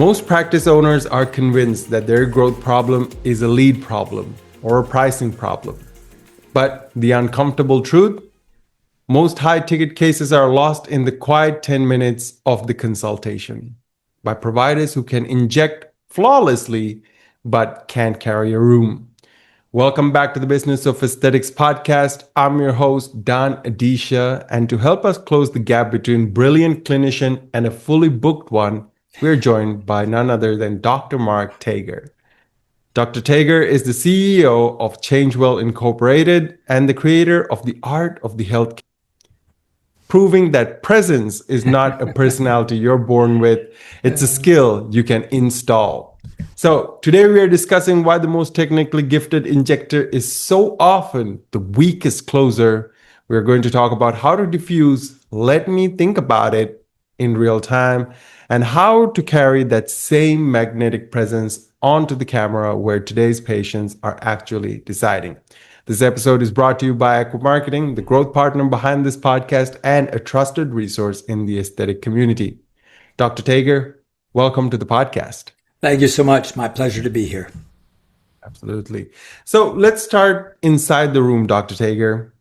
Most practice owners are convinced that their growth problem is a lead problem or a pricing problem. But the uncomfortable truth? Most high-ticket cases are lost in the quiet 10 minutes of the consultation by providers who can inject flawlessly but can't carry a room. Welcome back to the Business of Aesthetics podcast. I'm your host, Dan Adisha, and to help us close the gap between brilliant clinician and a fully booked one, we're joined by none other than Dr. Mark Tager. Dr. Tager is the CEO of ChangeWell Incorporated and the creator of the Art of the Healthcare, proving that presence is not a personality you're born with, it's a skill you can install. So today we are discussing why the most technically gifted injector is so often the weakest closer. We're going to talk about how to diffuse, let me think about it in real time, and how to carry that same magnetic presence onto the camera where today's patients are actually deciding. This episode is brought to you by Aqua Marketing, the growth partner behind this podcast and a trusted resource in the aesthetic community. Dr. Tager, welcome to the podcast. Thank you so much. My pleasure to be here. Absolutely. So let's start inside the room, Dr. Tager.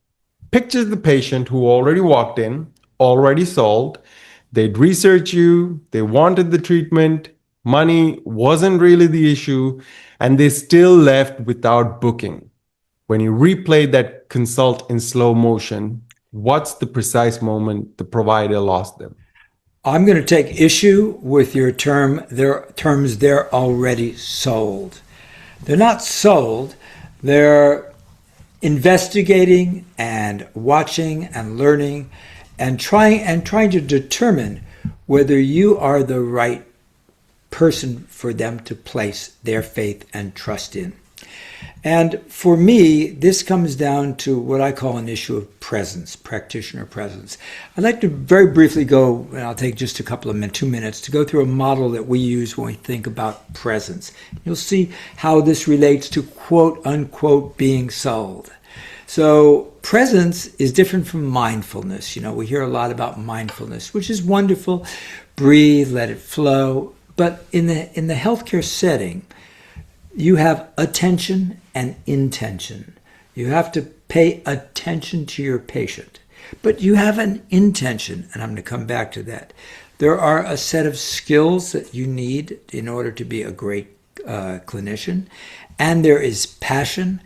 Picture the patient who already walked in, already sold. They'd researched you, they wanted the treatment, money wasn't really the issue, and they still left without booking. When you replay that consult in slow motion, what's the precise moment the provider lost them? I'm going to take issue with your terms, they're already sold. They're not sold, they're investigating and watching and learning and trying to determine whether you are the right person for them to place their faith and trust in. And for me, this comes down to what I call an issue of presence, practitioner presence. I'd like to very briefly go, and I'll take just a couple of 2 minutes, to go through a model that we use when we think about presence. You'll see how this relates to quote unquote being sold. So presence is different from mindfulness. You know, we hear a lot about mindfulness, which is wonderful. Breathe, let it flow. But in the healthcare setting, you have attention and intention. You have to pay attention to your patient. But you have an intention, and I'm going to come back to that. There are a set of skills that you need in order to be a great clinician. And there is passion.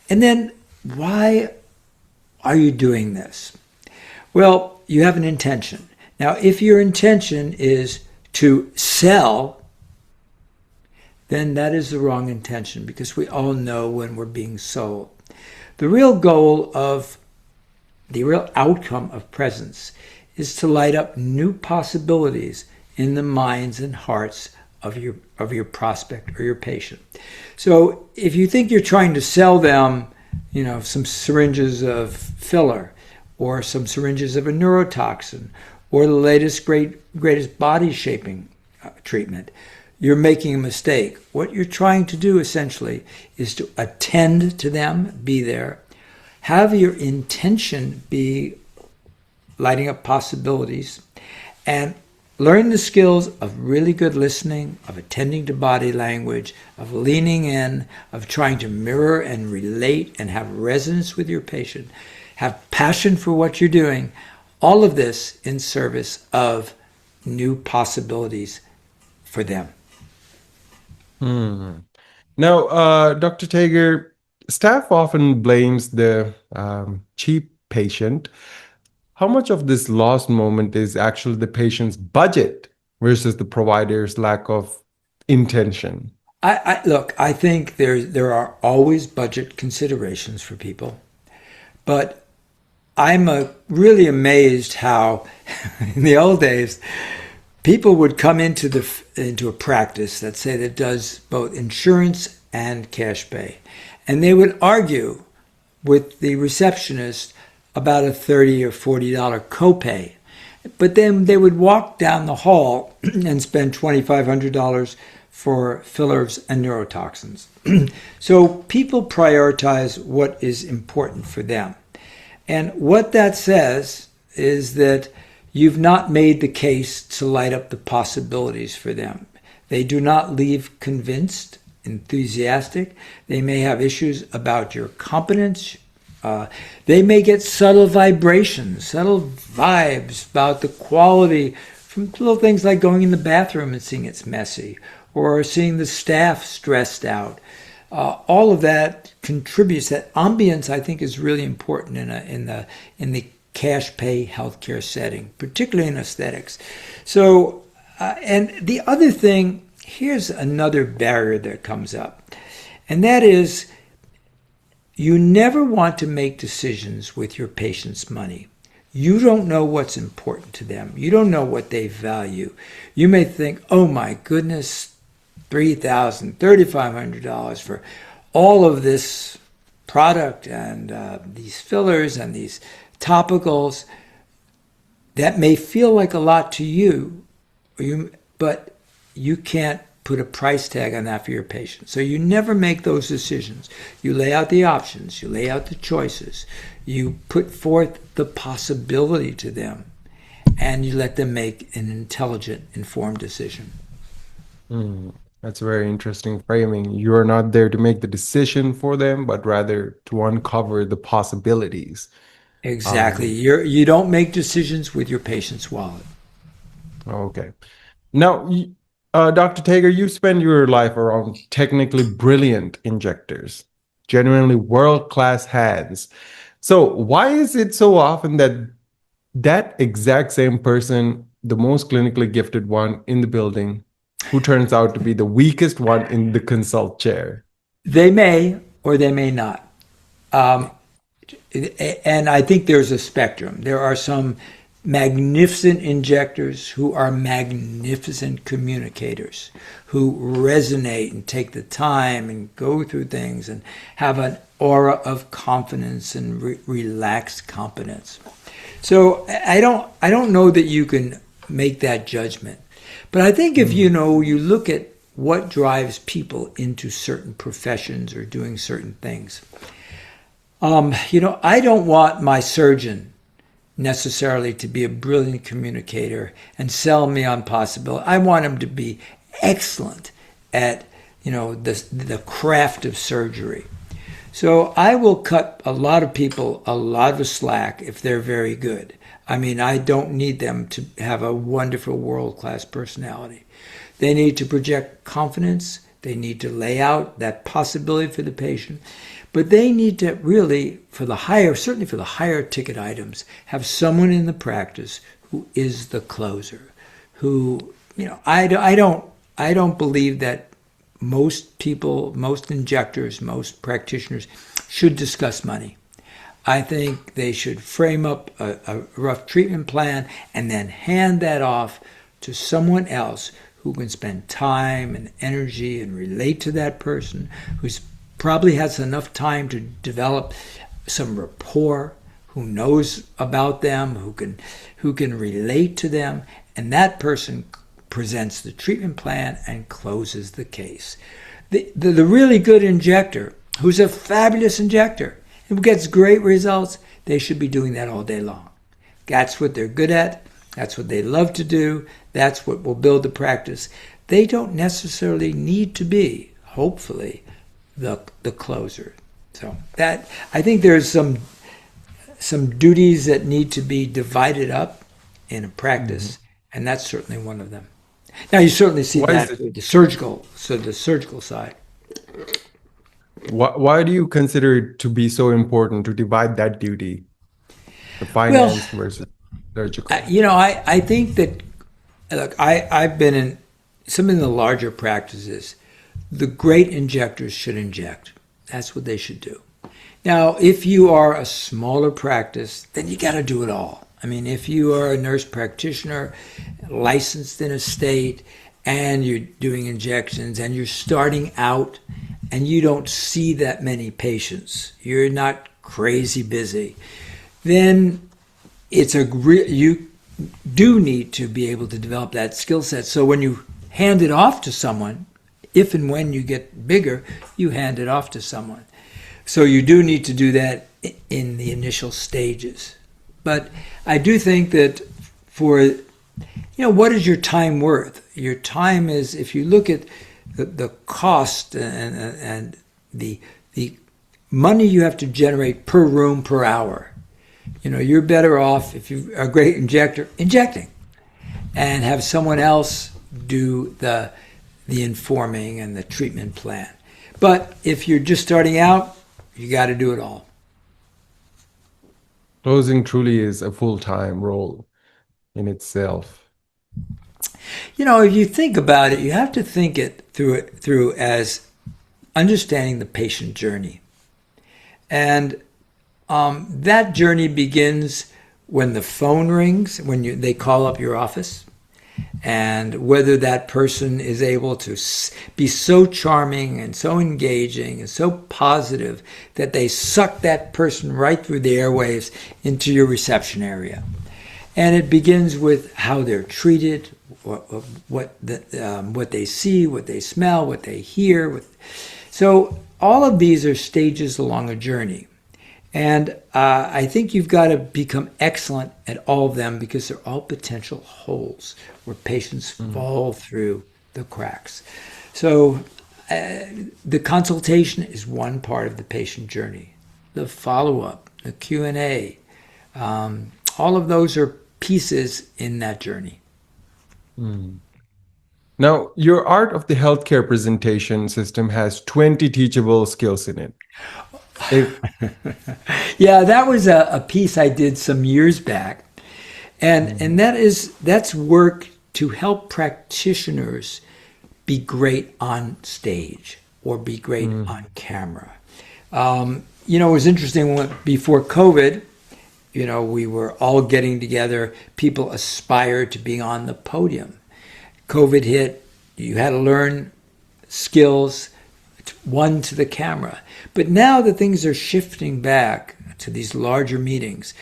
And then, why are you doing this? Well, you have an intention. Now, if your intention is to sell, then that is the wrong intention, because we all know when we're being sold. The real outcome of presence is to light up new possibilities in the minds and hearts of your prospect or your patient. So if you think you're trying to sell them, you know, some syringes of filler or some syringes of a neurotoxin or the greatest body shaping treatment, you're making a mistake. What you're trying to do essentially is to attend to them, be there, have your intention be lighting up possibilities, and learn the skills of really good listening, of attending to body language, of leaning in, of trying to mirror and relate and have resonance with your patient, have passion for what you're doing, all of this in service of new possibilities for them. Now, Dr. Tager, staff often blames the cheap patient. How much of this lost moment is actually the patient's budget versus the provider's lack of intention? I think there are always budget considerations for people, but I'm really amazed how in the old days people would come into a practice, let's say, that does both insurance and cash pay, and they would argue with the receptionist about a $30 or $40 copay. But then they would walk down the hall and spend $2,500 for fillers and neurotoxins. So people prioritize what is important for them. And what that says is that you've not made the case to light up the possibilities for them. They do not leave convinced, enthusiastic. They may have issues about your competence. They may get subtle vibrations, subtle vibes about the quality from little things like going in the bathroom and seeing it's messy, or seeing the staff stressed out. All of that contributes. That ambience, I think, is really important in the cash pay healthcare setting, particularly in aesthetics. So, and the other thing, here's another barrier that comes up, and that is you never want to make decisions with your patient's money. You don't know what's important to them. You don't know what they value. You may think, oh my goodness, $3,000, $3,500 for all of this product and these fillers and these topicals. That may feel like a lot to you, but you can't put a price tag on that for your patient. So you never make those decisions. You lay out the options, you lay out the choices, you put forth the possibility to them, and you let them make an intelligent, informed decision. That's a very interesting framing. You are not there to make the decision for them, but rather to uncover the possibilities. Exactly. You don't make decisions with your patient's wallet. Okay. Now, Dr. Tager, you spend your life around technically brilliant injectors, genuinely world-class hands. So why is it so often that exact same person, the most clinically gifted one in the building, who turns out to be the weakest one in the consult chair? They may or they may not. And I think there's a spectrum. There are some magnificent injectors who are magnificent communicators, who resonate and take the time and go through things and have an aura of confidence and relaxed competence. So I don't know that you can make that judgment. But I think if you look at what drives people into certain professions or doing certain things, I don't want my surgeon necessarily to be a brilliant communicator and sell me on possibility. I want him to be excellent at the craft of surgery. So I will cut a lot of people a lot of slack if they're very good. I mean, I don't need them to have a wonderful world-class personality. They need to project confidence. They need to lay out that possibility for the patient. But they need to really, certainly for the higher ticket items, have someone in the practice who is the closer. Who, I don't believe that most people, most injectors, most practitioners should discuss money. I think they should frame up a rough treatment plan and then hand that off to someone else who can spend time and energy and relate to that person, who's probably has enough time to develop some rapport, who knows about them, who can relate to them, and that person presents the treatment plan and closes the case. The really good injector, who's a fabulous injector, who gets great results, they should be doing that all day long. That's what they're good at. That's what they love to do. That's what will build the practice. They don't necessarily need to be, hopefully, the closer. So that, I think there's some duties that need to be divided up in a practice, and that's certainly one of them. Now you certainly see that with the surgical side. Why do you consider it to be so important to divide that duty, the finance versus surgical? I think that, look, I've been in some of the larger practices. The great injectors should inject. That's what they should do. Now, if you are a smaller practice, then you got to do it all. I mean, if you are a nurse practitioner, licensed in a state, and you're doing injections, and you're starting out, and you don't see that many patients, you're not crazy busy, then you do need to be able to develop that skill set. So when you hand it off to someone, if and when you get bigger, you hand it off to someone. So you do need to do that in the initial stages. But I do think that for What is your time worth? Your time is, if you look at the cost and the money you have to generate per room per hour, you're better off, if you're a great injector, injecting, and have someone else do the informing and the treatment plan. But if you're just starting out, you got to do it all. Closing truly is a full-time role in itself. If you think about it, you have to think it through as understanding the patient journey. And that journey begins when the phone rings, when they call up your office, and whether that person is able to be so charming and so engaging and so positive that they suck that person right through the airwaves into your reception area. And it begins with how they're treated, what they see, what they smell, what they hear. So all of these are stages along a journey. And I think you've got to become excellent at all of them, because they're all potential holes where patients fall through the cracks. So the consultation is one part of the patient journey. The follow-up, the Q&A, all of those are pieces in that journey. Now, your art of the healthcare presentation system has 20 teachable skills in it. Yeah, that was a piece I did some years back. And that's work to help practitioners be great on stage or be great on camera. It was interesting before COVID, we were all getting together. People aspired to be on the podium. COVID hit. You had to learn skills, one to the camera. But now that things are shifting back to these larger meetings,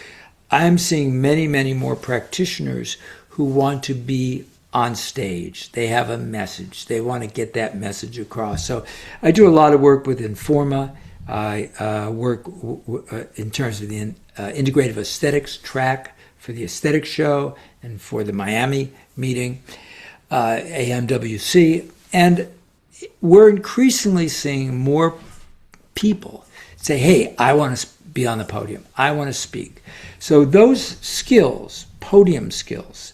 I'm seeing many, many more practitioners who want to be on stage. They have a message. They want to get that message across. So I do a lot of work with Informa. I work in terms of the integrative aesthetics track for the aesthetics show and for the Miami meeting, AMWC. And we're increasingly seeing more people say, hey, I want to be on the podium. I want to speak. So those skills, podium skills,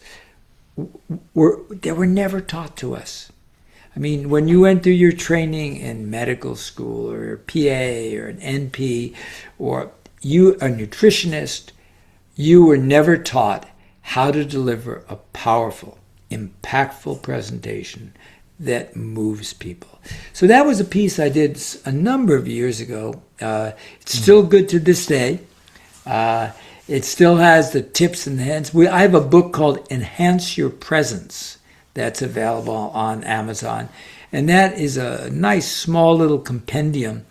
they were never taught to us. I mean, when you went through your training in medical school or your PA or an NP or you a nutritionist, you were never taught how to deliver a powerful, impactful presentation that moves people. So that was a piece I did a number of years ago. It's still good to this day. It still has the tips and the hints. I have a book called Enhance Your Presence that's available on Amazon. And that is a nice small little compendium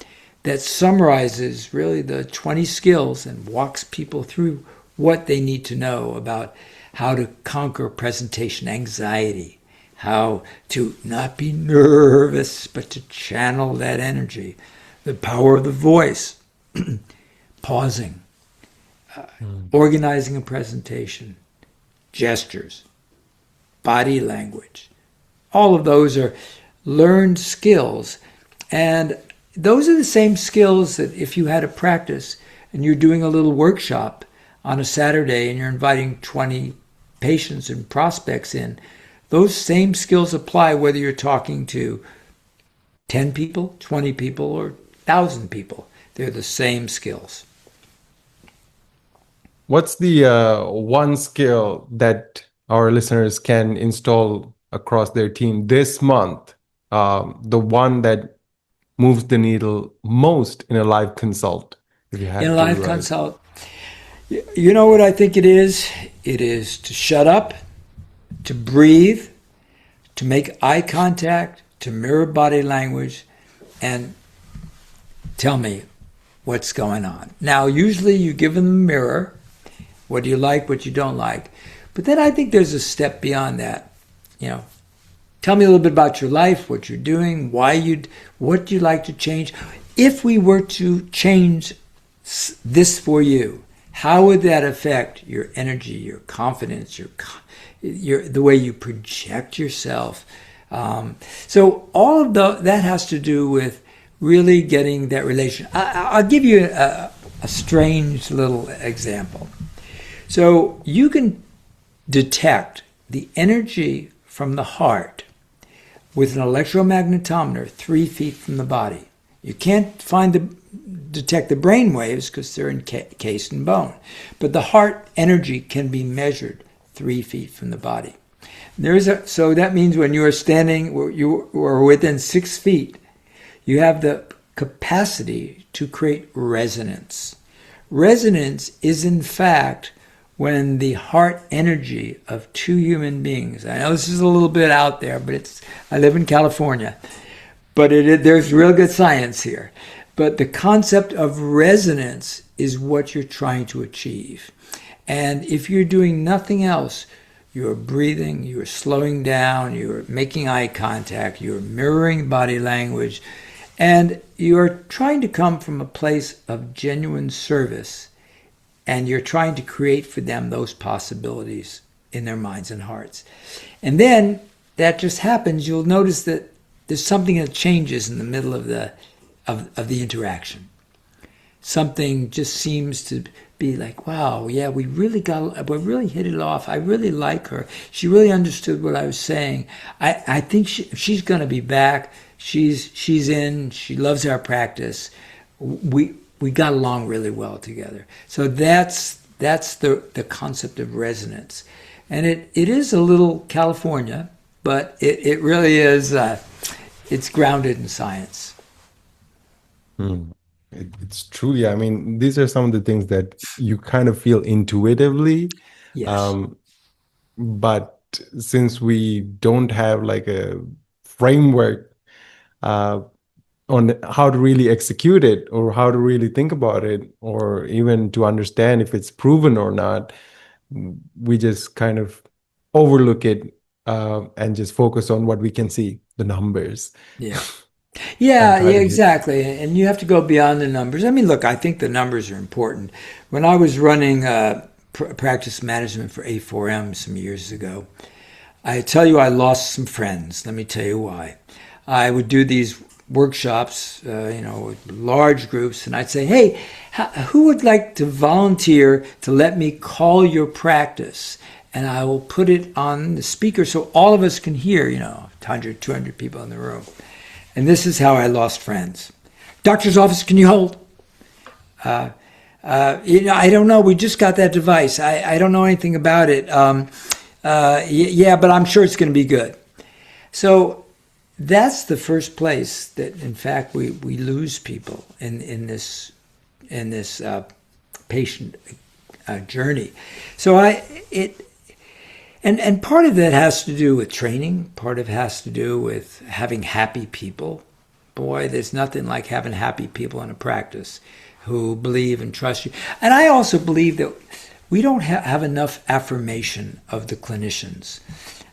that summarizes really the 20 skills and walks people through what they need to know about how to conquer presentation anxiety, how to not be nervous, but to channel that energy, the power of the voice, pausing, organizing a presentation, gestures, body language. All of those are learned skills. And those are the same skills that if you had a practice and you're doing a little workshop on a Saturday and you're inviting 20 patients and prospects in, those same skills apply whether you're talking to 10 people, 20 people, or 1,000 people. They're the same skills. What's the one skill that our listeners can install across their team this month? The one that moves the needle most in a live consult? If you had in a live consult, you know what I think it is? It is to shut up, to breathe, to make eye contact, to mirror body language, and tell me what's going on. Now, usually you give them a mirror, what do you like, what you don't like. But then I think there's a step beyond that. Tell me a little bit about your life, what you're doing, what you'd like to change. If we were to change this for you, how would that affect your energy, your confidence, the way you project yourself. So all of that has to do with really getting that relation. I'll give you a strange little example. So you can detect the energy from the heart with an electromagnetometer 3 feet from the body. You can't detect the brain waves because they're encased in bone. But the heart energy can be measured 3 feet from the body. So that means when you are standing, you are within 6 feet, you have the capacity to create resonance. Resonance is in fact when the heart energy of two human beings, I know this is a little bit out there, but I live in California, but there's real good science here. But the concept of resonance is what you're trying to achieve. And if you're doing nothing else, you're breathing, you're slowing down, you're making eye contact, you're mirroring body language, and you're trying to come from a place of genuine service, and you're trying to create for them those possibilities in their minds and hearts. And then that just happens. You'll notice that there's something that changes in the middle of the interaction. Something just seems to be like, wow, yeah, we really hit it off. I really like her. She really understood what I was saying. I think she's going to be back. She's in. She loves our practice. We got along really well together. So that's the concept of resonance, and it is a little California, but it really is. It's grounded in science. It's truly, I mean, these are some of the things that you kind of feel intuitively. Yes. But since we don't have like a framework on how to really execute it or how to really think about it, or even to understand if it's proven or not, we just kind of overlook it and just focus on what we can see, the numbers. Yeah. And Yeah, try to hit. exactly. And you have to go beyond the numbers. I mean, look, I think the numbers are important. When I was running practice management for A4M some years ago, I tell you, I lost some friends. Let me tell you why. I would do these workshops, with large groups, and I'd say, hey, who would like to volunteer to let me call your practice? And I will put it on the speaker so all of us can hear, 100, 200 people in the room. And this is how I lost friends. Doctor's office, can you hold? I don't know. We just got that device. I don't know anything about it. Yeah, but I'm sure it's going to be good. So that's the first place that, in fact, we lose people in this patient journey. So And part of that has to do with training. Part of it has to do with having happy people. Boy, there's nothing like having happy people in a practice who believe and trust you. And I also believe that we don't have enough affirmation of the clinicians.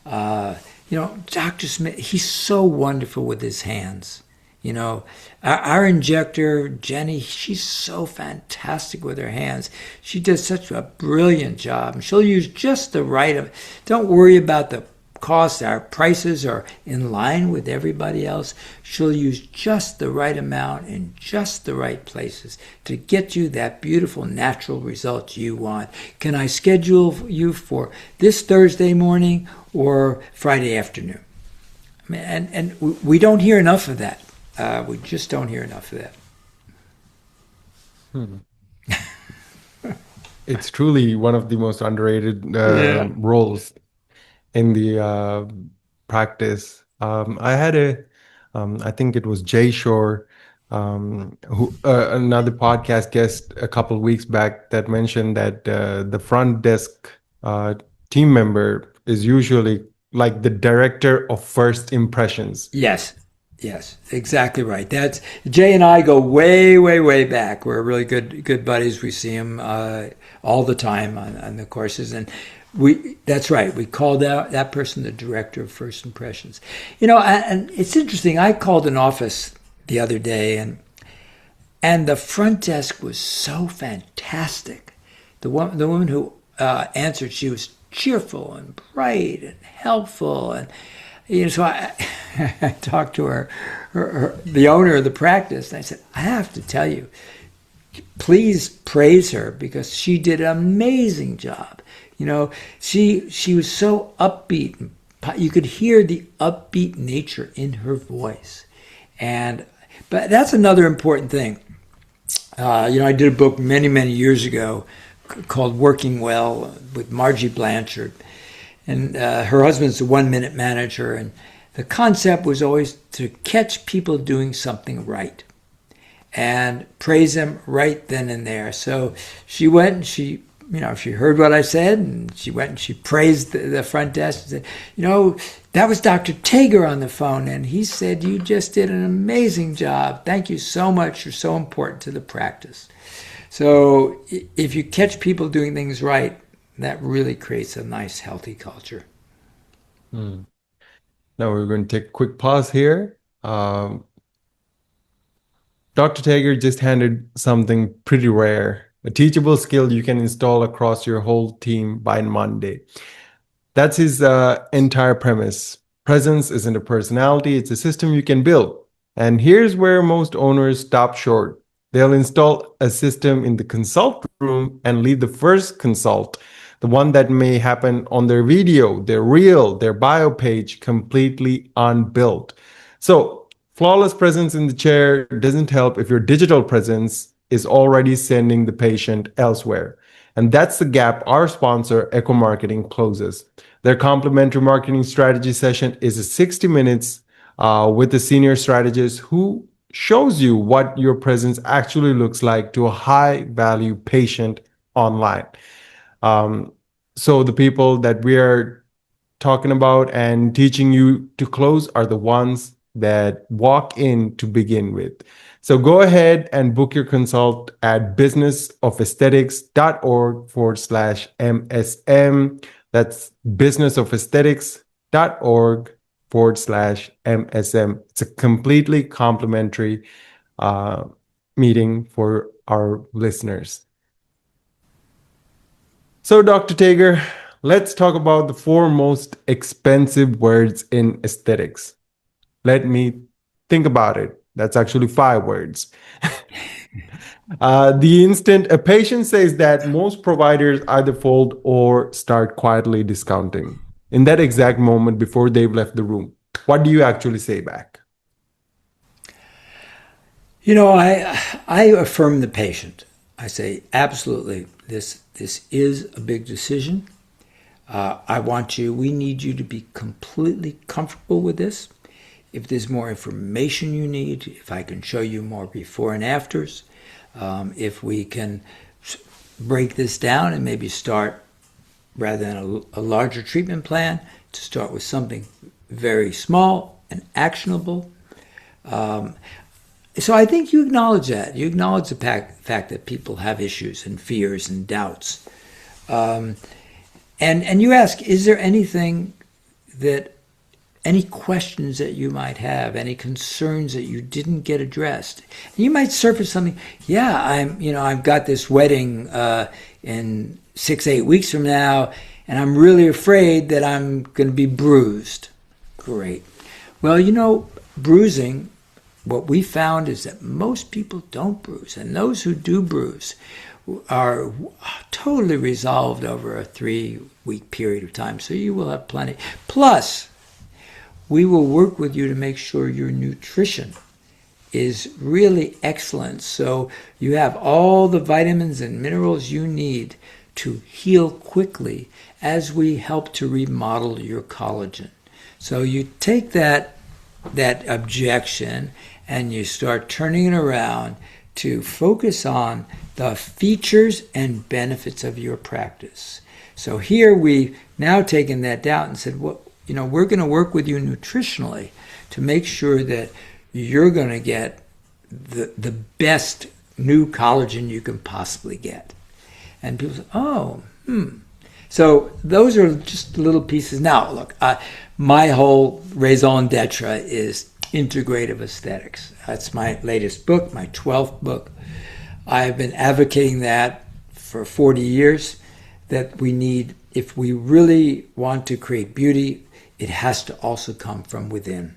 Dr. Smith, he's so wonderful with his hands. Our injector, Jenny, she's so fantastic with her hands. She does such a brilliant job. And she'll use just the right. Don't worry about the cost. Our prices are in line with everybody else. She'll use just the right amount in just the right places to get you that beautiful natural result you want. Can I schedule you for this Thursday morning or Friday afternoon? I mean, and we don't hear enough of that. We just don't hear enough of that. It's truly one of the most underrated roles in the practice. I had I think it was Jay Shore, who another podcast guest a couple of weeks back, that mentioned that the front desk team member is usually like the director of first impressions. Yes, exactly right. That's Jay and I go way, way, way back. We're really good buddies. We see him all the time on the courses, and that's right. We called that person the director of first impressions. And it's interesting. I called an office the other day, and the front desk was so fantastic. The woman who answered, she was cheerful and bright and helpful. And so I talked to the owner of the practice, and I said, I have to tell you, please praise her because she did an amazing job. She was so upbeat. You could hear the upbeat nature in her voice. But that's another important thing. I did a book many, many years ago called Working Well with Margie Blanchard. And her husband's a one-minute manager. And the concept was always to catch people doing something right and praise them right then and there. So she went and she heard what I said, and she went and she praised the front desk and said, that was Dr. Tager on the phone, and he said, you just did an amazing job. Thank you so much. You're so important to the practice. So if you catch people doing things right, that really creates a nice, healthy culture. Now we're going to take a quick pause here. Dr. Tager just handed something pretty rare, a teachable skill you can install across your whole team by Monday. That's his entire premise. Presence isn't a personality, it's a system you can build. And here's where most owners stop short. They'll install a system in the consult room and leave the first consult, the one that may happen on their video, their reel, their bio page, completely unbuilt. So flawless presence in the chair doesn't help if your digital presence is already sending the patient elsewhere. And that's the gap our sponsor, Echo Marketing, closes. Their complimentary marketing strategy session is a 60 minutes with a senior strategist who shows you what your presence actually looks like to a high-value patient online. So the people that we are talking about and teaching you to close are the ones that walk in to begin with. So go ahead and book your consult at businessofesthetics.org/MSM. That's businessofesthetics.org/MSM. It's a completely complimentary meeting for our listeners. So Dr. Tager, let's talk about the 4 most expensive words in aesthetics. Let me think about it. That's actually 5 words. The instant a patient says that, most providers either fold or start quietly discounting. In that exact moment before they've left the room, what do you actually say back? I affirm the patient. I say, absolutely, this is a big decision. We need you to be completely comfortable with this. If there's more information you need, if I can show you more before and afters, if we can break this down and maybe start, rather than a larger treatment plan, to start with something very small and actionable. So I think you acknowledge that. You acknowledge the fact that people have issues and fears and doubts. And you ask, is there any questions that you might have, any concerns that you didn't get addressed? And you might surface something. Yeah, I've got this wedding in 6-8 weeks from now, and I'm really afraid that I'm going to be bruised. Great. Well, bruising, what we found is that most people don't bruise, and those who do bruise are totally resolved over a 3-week period of time. So you will have plenty. Plus, we will work with you to make sure your nutrition is really excellent. So you have all the vitamins and minerals you need to heal quickly as we help to remodel your collagen. So you take that objection and you start turning it around to focus on the features and benefits of your practice. So here we've now taken that down and said, we're going to work with you nutritionally to make sure that you're going to get the best new collagen you can possibly get. And people say, So those are just little pieces. Now, look, my whole raison d'etre is integrative aesthetics. That's my latest book, my 12th book. I've been advocating that for 40 years, that we need if we really want to create beauty, it has to also come from within.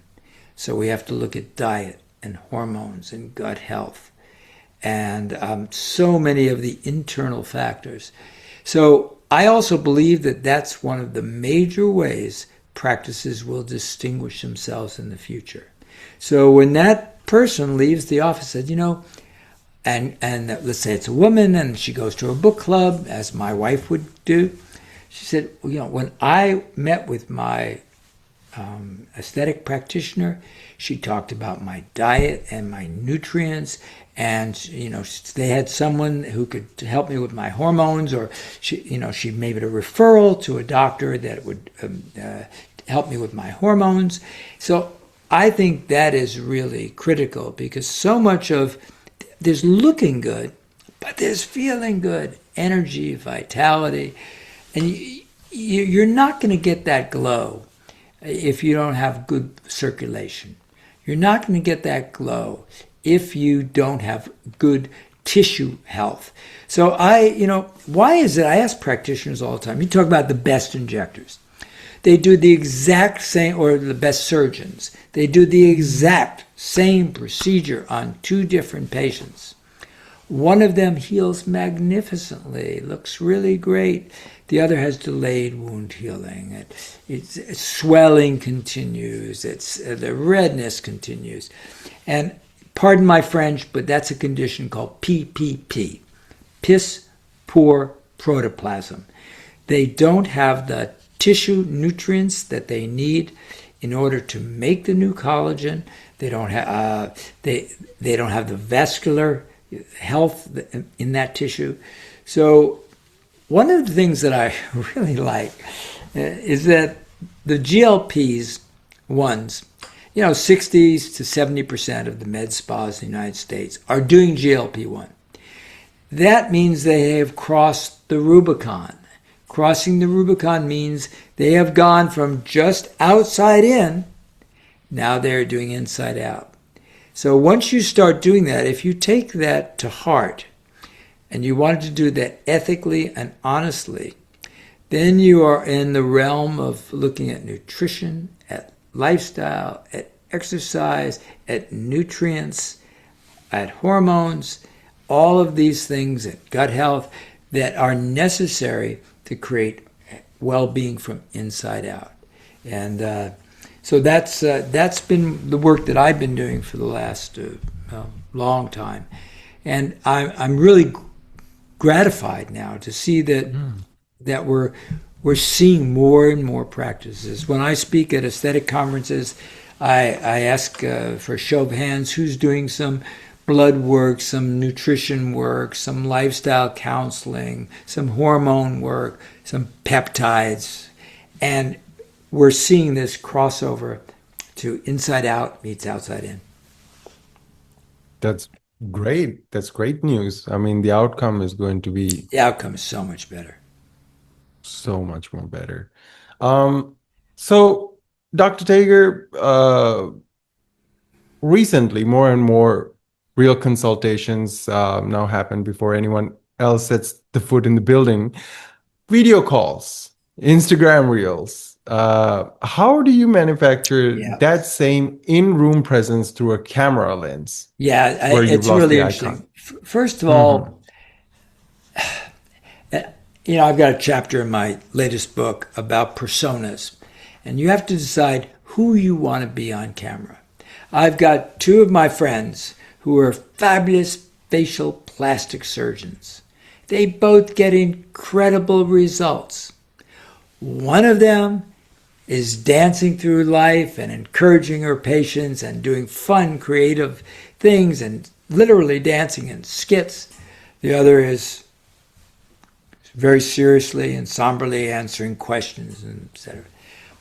So we have to look at diet and hormones and gut health and so many of the internal factors. So I also believe that that's one of the major ways practices will distinguish themselves in the future. So when that person leaves the office, said, and let's say it's a woman and she goes to a book club, as my wife would do, she said, when I met with my aesthetic practitioner, she talked about my diet and my nutrients, and they had someone who could help me with my hormones, or she made it a referral to a doctor that would help me with my hormones. So I think that is really critical, because so much of there's looking good, but there's feeling good, energy, vitality, and you're not going to get that glow if you don't have good circulation. You're not going to get that glow if you don't have good tissue health. So why is it? I ask practitioners all the time. You talk about the best injectors. They do the exact same, or the best surgeons. They do the exact same procedure on two different patients. One of them heals magnificently, looks really great. The other has delayed wound healing. It's swelling continues. The redness continues. And pardon my French, but that's a condition called PPP, piss poor protoplasm. They don't have the tissue nutrients that they need in order to make the new collagen. They don't have they don't have the vascular health in that tissue. So one of the things that I really like is that the GLPs ones, 60s to 70% of the med spas in the United States are doing GLP-1. That means they have crossed the Rubicon. Crossing the Rubicon means they have gone from just outside in, now they're doing inside out. So once you start doing that, if you take that to heart and you want to do that ethically and honestly, then you are in the realm of looking at nutrition, at lifestyle, at exercise, at nutrients, at hormones, all of these things, at gut health that are necessary to create well-being from inside out. And so that's been the work that I've been doing for the last long time. And I'm really gratified now to see that we're seeing more and more practices. When I speak at aesthetic conferences, I ask for a show of hands who's doing some blood work, some nutrition work, some lifestyle counseling, some hormone work, some peptides. And we're seeing this crossover to inside out meets outside in. That's great. That's great news. I mean, the outcome is going to be The outcome is so much better. so much more better. So, Dr. Tager, recently, more and more real consultations now happen before anyone else sets the foot in the building. Video calls, Instagram reels. How do you manufacture that same in-room presence through a camera lens? Yeah, it's really interesting. First of all, I've got a chapter in my latest book about personas, and you have to decide who you want to be on camera. I've got two of my friends who are fabulous facial plastic surgeons. They both get incredible results. One of them is dancing through life and encouraging her patients and doing fun, creative things and literally dancing in skits. The other is very seriously and somberly answering questions, and etc.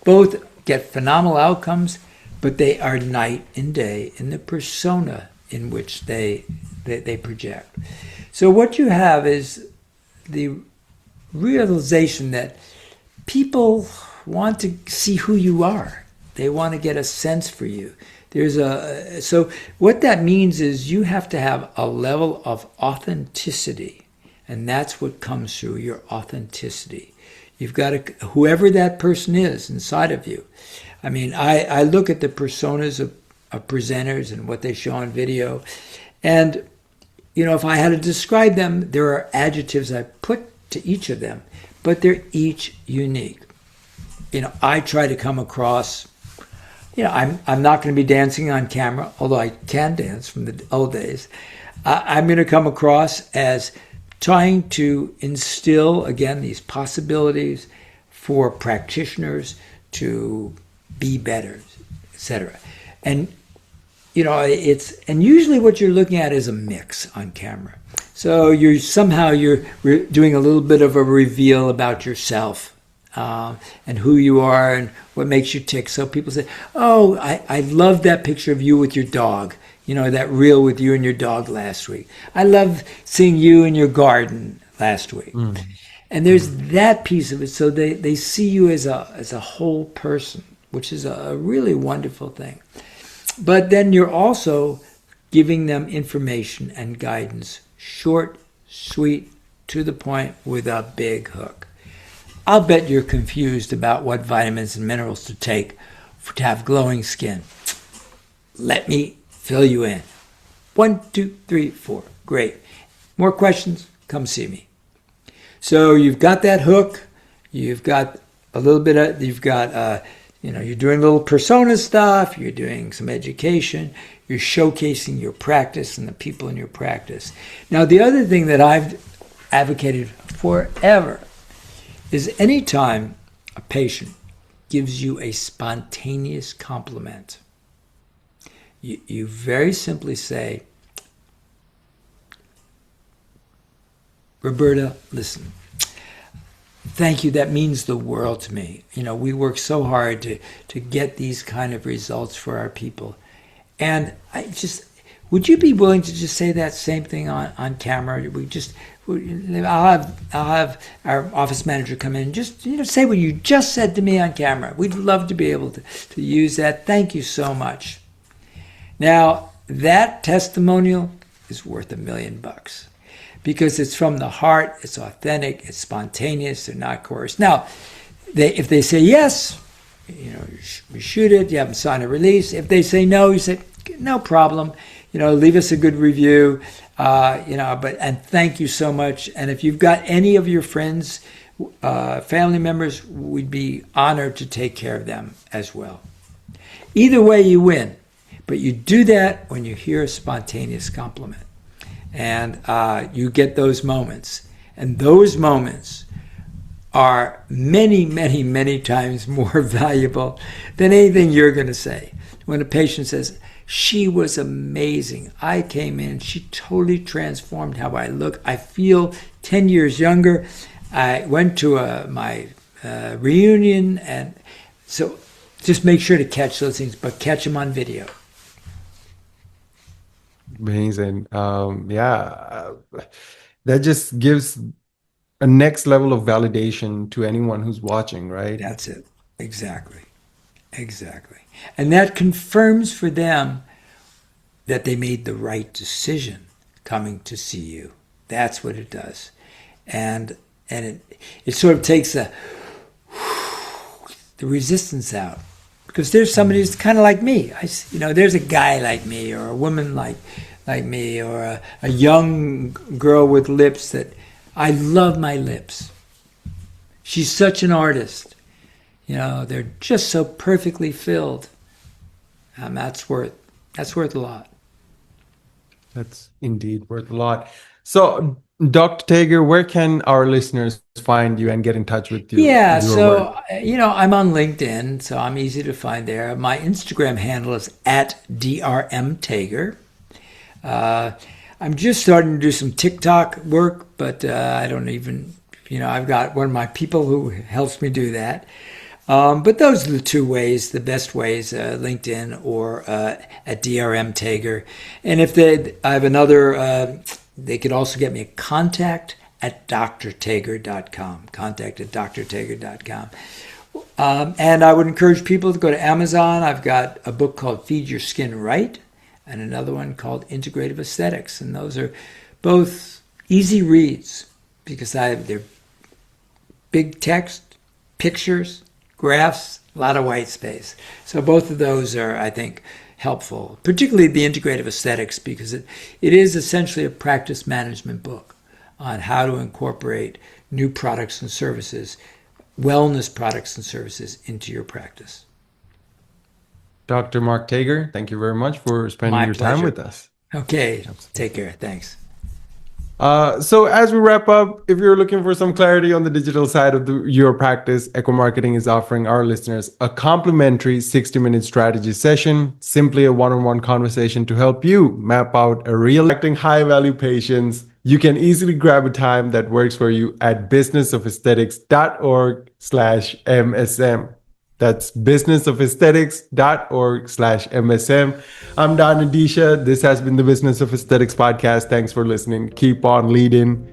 Both get phenomenal outcomes, but they are night and day in the persona in which they project. So what you have is the realization that people want to see who you are. They want to get a sense for you. So what that means is you have to have a level of authenticity, and that's what comes through your authenticity. You've got to, whoever that person is inside of you. I mean, I look at the personas of presenters and what they show on video. And, you know, if I had to describe them, there are adjectives I put to each of them, but they're each unique. You know, I try to come across, you know, I'm not going to be dancing on camera, although I can dance from the old days. I'm going to come across as trying to instill, again, these possibilities for practitioners to be better, etc. And, you know, and usually what you're looking at is a mix on camera. So you're doing a little bit of a reveal about yourself and who you are and what makes you tick. So people say, oh, I love that picture of you with your dog. You know, that reel with you and your dog last week. I love seeing you in your garden last week. Mm. And there's that piece of it. So they see you as a whole person, which is a really wonderful thing. But then you're also giving them information and guidance, short, sweet, to the point, with a big hook. I'll bet you're confused about what vitamins and minerals to take to have glowing skin. Let me fill you in. 1, 2, 3, 4. Great. More questions? Come see me. So you've got that hook. You've got a little bit of, you're doing little persona stuff. You're doing some education. You're showcasing your practice and the people in your practice. Now, the other thing that I've advocated forever is anytime a patient gives you a spontaneous compliment, you very simply say, Roberta, listen, thank you. That means the world to me. You know, we work so hard to get these kind of results for our people. And would you be willing to just say that same thing on camera? I'll have our office manager come in and just, say what you just said to me on camera. We'd love to be able to use that. Thank you so much. Now, that testimonial is worth $1 million because it's from the heart, it's authentic, it's spontaneous, they're not coerced. Now, if they say yes, we shoot it, you have them sign a release. If they say no, you say, no problem, leave us a good review, and thank you so much. And if you've got any of your friends, family members, we'd be honored to take care of them as well. Either way, you win. But you do that when you hear a spontaneous compliment. And you get those moments. And those moments are many, many, many times more valuable than anything you're going to say. When a patient says, she was amazing. I came in, she totally transformed how I look. I feel 10 years younger. I went to my reunion. And so just make sure to catch those things, but catch them on video. Amazing. That just gives a next level of validation to anyone who's watching, right? That's it. Exactly. And that confirms for them that they made the right decision coming to see you. That's what it does. And it sort of takes the resistance out. Because there's somebody who's kind of like me. There's a guy like me, or a woman like me, or a young girl with lips that I love my lips. She's such an artist. They're just so perfectly filled. And that's worth a lot. That's indeed worth a lot. So, Dr. Tager, where can our listeners find you and get in touch with you? Yeah, so, I'm on LinkedIn, so I'm easy to find there. My Instagram handle is @drmtager. I'm just starting to do some TikTok work, but I don't even, I've got one of my people who helps me do that. But those are the two ways, the best ways, LinkedIn or at drmtager. And if I have another... they could also get me a contact@drtager.com. Contact@drtager.com. And I would encourage people to go to Amazon. I've got a book called Feed Your Skin Right and another one called Integrative Aesthetics. And those are both easy reads because they're big text, pictures, graphs, a lot of white space. So both of those are, I think, helpful, particularly the integrative aesthetics, because it is essentially a practice management book on how to incorporate new products and services, wellness products and services, into your practice. Dr. Mark Tager, thank you very much for spending My your time pleasure. with us. Okay, take care. Thanks. So as we wrap up, if you're looking for some clarity on the digital side of your practice, Echo Marketing is offering our listeners a complimentary 60-minute strategy session, simply a one-on-one conversation to help you map out a real attracting high-value patients. You can easily grab a time that works for you at businessaesthetics.org/MSM. That's businessaesthetics.org/MSM. I'm Don Adisha. This has been the Business of Aesthetics podcast. Thanks for listening. Keep on leading.